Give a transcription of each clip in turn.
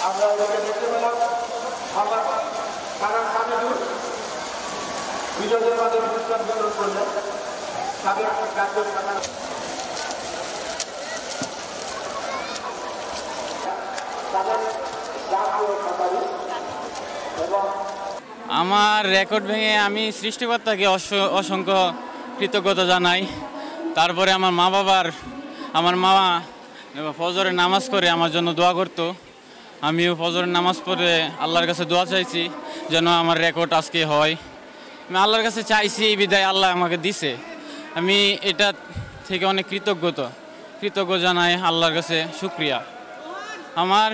আমরা এখানে দেখতে পেলাম আমার কারা কামিদুর বিজয়দের মাধ্যমে পুরস্কার বিতরণ করলেন সাবেক জাতীয় আমার রেকর্ড ভেঙে আমি সৃষ্টিকর্তাকে অসংখ্য কৃতজ্ঞতা জানাই। তারপরে আমার মা ফজরের নামাজ করে আমার জন্য দোয়া করতো। আমিও ফজরের নামাজ পড়ে আল্লাহর কাছে দোয়া চাইছি যেন আমার রেকর্ড আজকে হয়। আমি আল্লাহর কাছে চাইছি, এই বিদায় আল্লাহ আমাকে দিছে। আমি এটা থেকে অনেক কৃতজ্ঞ জানাই আল্লাহর কাছে, শুকরিয়া। আমার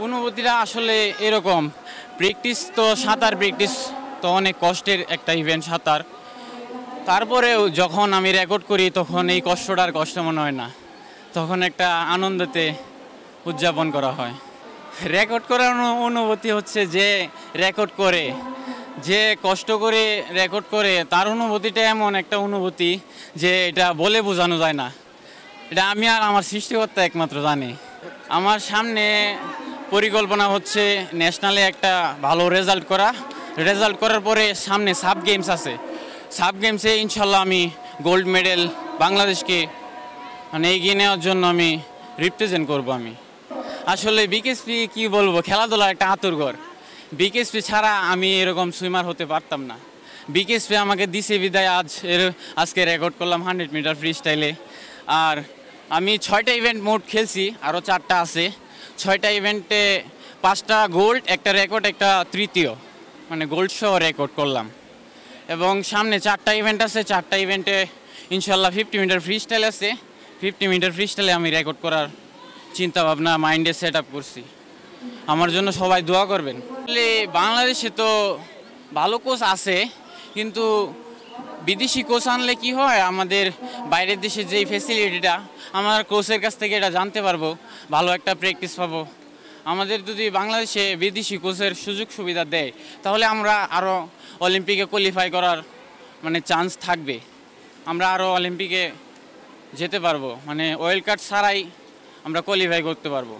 অনুভূতিটা আসলে এরকম, সাঁতার প্র্যাকটিস তো অনেক কষ্টের একটা ইভেন্ট সাঁতার। তারপরেও যখন আমি রেকর্ড করি তখন এই কষ্টটার কষ্ট মনে হয় না, তখন একটা আনন্দতে উদযাপন করা হয়। রেকর্ড করার অনুভূতি হচ্ছে যে কষ্ট করে রেকর্ড করে তার অনুভূতিটা এমন একটা অনুভূতি যে এটা বলে বোঝানো যায় না। এটা আমি আর আমার সৃষ্টিকর্তা একমাত্র জানি। আমার সামনে পরিকল্পনা হচ্ছে ন্যাশনালে একটা ভালো রেজাল্ট করার পরে সামনে সাব গেমস আছে। সাব গেমসে ইনশাল্লাহ আমি গোল্ড মেডেল বাংলাদেশকে এগিয়ে নেওয়ার জন্য আমি রিপ্রেজেন্ট করব। আমি আসলে বিকেএসপি কি বলবো, খেলাধুলার একটা আঁতুড়ঘর। বিকেএসপি ছাড়া আমি এরকম সুইমার হতে পারতাম না। বিকেএসপি আমাকে দিছে বিদায় আজকে রেকর্ড করলাম 100 মিটার ফ্রি স্টাইলে। আর আমি 6টা ইভেন্ট মোট খেলছি, আরও 4টা আছে। 6টা ইভেন্টে 5টা গোল্ড, একটা রেকর্ড, একটা তৃতীয়, গোল্ড সহ রেকর্ড করলাম। এবং সামনে 4টা ইভেন্ট আছে। 4টা ইভেন্টে ইনশাল্লাহ 50 মিটার ফ্রি স্টাইল আছে। 50 মিটার ফ্রি স্টাইলে আমি রেকর্ড করার চিন্তা ভাবনা মাইন্ডে সেট আপ করছি। আমার জন্য সবাই দোয়া করবেন। বাংলাদেশে তো ভালো কোচ আছে, কিন্তু বিদেশি কোচ আনলে কি হয়, আমাদের বাইরের দেশে যেই ফ্যাসিলিটিটা আমার কোচের কাছ থেকে এটা জানতে পারবো, ভালো একটা প্র্যাকটিস পাবো। আমাদের যদি বাংলাদেশে বিদেশি কোচের সুযোগ সুবিধা দেয় তাহলে আমরা আরও অলিম্পিকে কোয়ালিফাই করার চান্স থাকবে। আমরা আরও অলিম্পিকে যেতে পারবো, ওয়াইল্ড কার্ড ছাড়াই আমরা কোয়ালিফাই করতে পারবো।